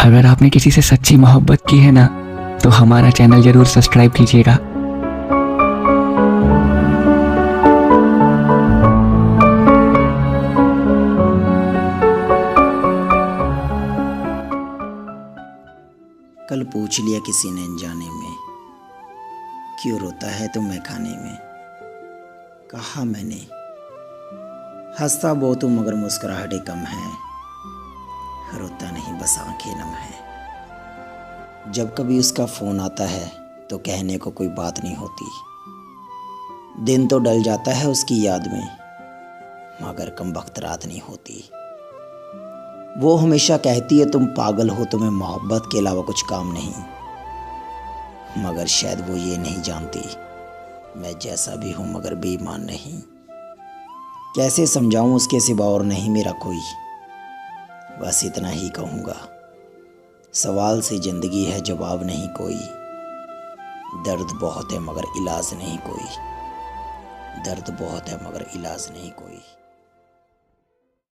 अगर आपने किसी से सच्ची मोहब्बत की है ना, तो हमारा चैनल जरूर सब्सक्राइब कीजिएगा। कल पूछ लिया किसी ने अनजाने में, क्यों रोता है तुम मैं खाने में। कहा मैंने, हंसता बहुत हूँ मगर मुस्कुराहटें कम है, रोता नहीं बस आंखें नम है। जब कभी उसका फ़ोन आता है तो कहने को कोई बात नहीं होती, दिन तो डल जाता है उसकी याद में, मगर कमबख्त रात नहीं होती। वो हमेशा कहती है तुम पागल हो, तुम्हें मोहब्बत के अलावा कुछ काम नहीं, मगर शायद वो ये नहीं जानती मैं जैसा भी हूँ मगर बेईमान नहीं। कैसे समझाऊँ उसके सिवा और नहीं मेरा कोई, बस इतना ही कहूँगा, सवाल से ज़िंदगी है जवाब नहीं कोई। दर्द बहुत है मगर इलाज नहीं कोई, दर्द बहुत है मगर इलाज नहीं कोई।